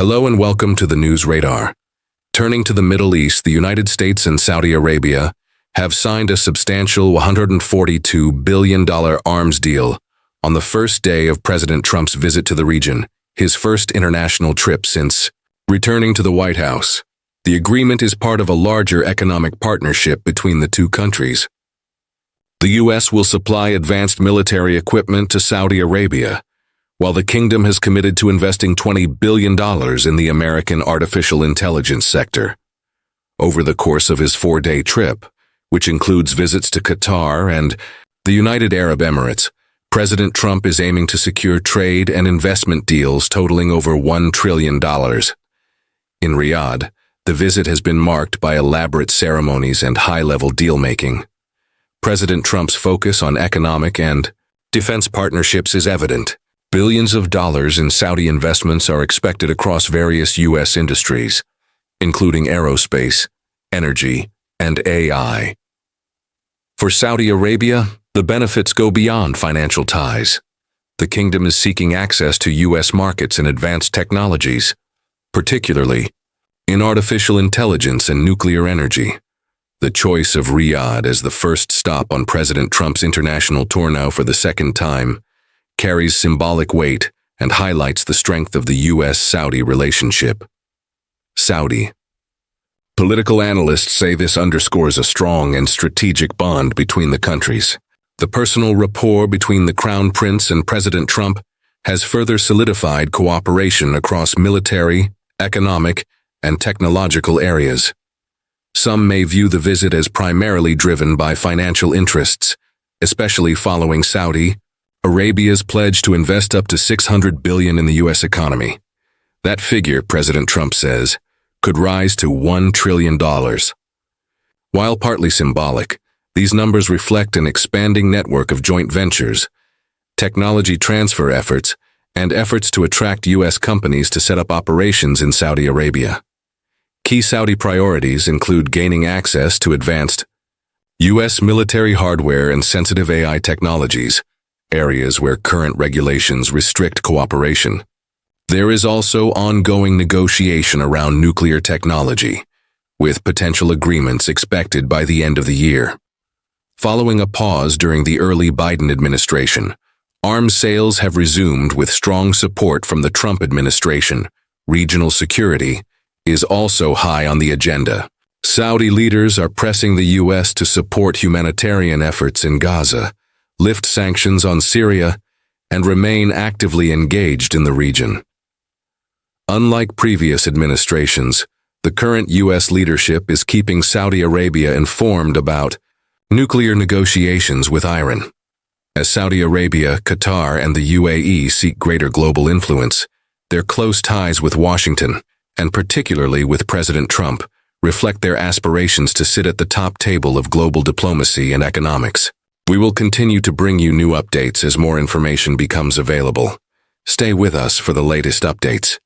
Hello and welcome to the News Radar. Turning to the Middle East, the United States and Saudi Arabia have signed a substantial $142 billion arms deal on the first day of President Trump's visit to the region, his first international trip since returning to the White House. The agreement is part of a larger economic partnership between the two countries. The U.S. will supply advanced military equipment to Saudi Arabia, while the kingdom has committed to investing $20 billion in the American artificial intelligence sector. Over the course of his 4-day trip, which includes visits to Qatar and the United Arab Emirates, President Trump is aiming to secure trade and investment deals totaling over $1 trillion. In Riyadh, the visit has been marked by elaborate ceremonies and high-level deal-making. President Trump's focus on economic and defense partnerships is evident. Billions of dollars in Saudi investments are expected across various U.S. industries, including aerospace, energy, and AI. For Saudi Arabia, the benefits go beyond financial ties. The kingdom is seeking access to U.S. markets and advanced technologies, particularly in artificial intelligence and nuclear energy. The choice of Riyadh as the first stop on President Trump's international tour now for the second time carries symbolic weight and highlights the strength of the U.S.-Saudi relationship. Saudi. Political analysts say this underscores a strong and strategic bond between the countries. The personal rapport between the Crown Prince and President Trump has further solidified cooperation across military, economic, and technological areas. Some may view the visit as primarily driven by financial interests, especially following Saudi Arabia's pledge to invest up to $600 billion in the U.S. economy. That figure, President Trump says, could rise to $1 trillion. While partly symbolic, these numbers reflect an expanding network of joint ventures, technology transfer efforts, and efforts to attract U.S. companies to set up operations in Saudi Arabia. Key Saudi priorities include gaining access to advanced U.S. military hardware and sensitive AI technologies, areas where current regulations restrict cooperation. There is also ongoing negotiation around nuclear technology, with potential agreements expected by the end of the year. Following a pause during the early Biden administration, arms sales have resumed with strong support from the Trump administration. Regional security is also high on the agenda. Saudi leaders are pressing the U.S. to support humanitarian efforts in Gaza, lift sanctions on Syria, and remain actively engaged in the region. Unlike previous administrations, the current U.S. leadership is keeping Saudi Arabia informed about nuclear negotiations with Iran. As Saudi Arabia, Qatar, and the UAE seek greater global influence, their close ties with Washington, and particularly with President Trump, reflect their aspirations to sit at the top table of global diplomacy and economics. We will continue to bring you new updates as more information becomes available. Stay with us for the latest updates.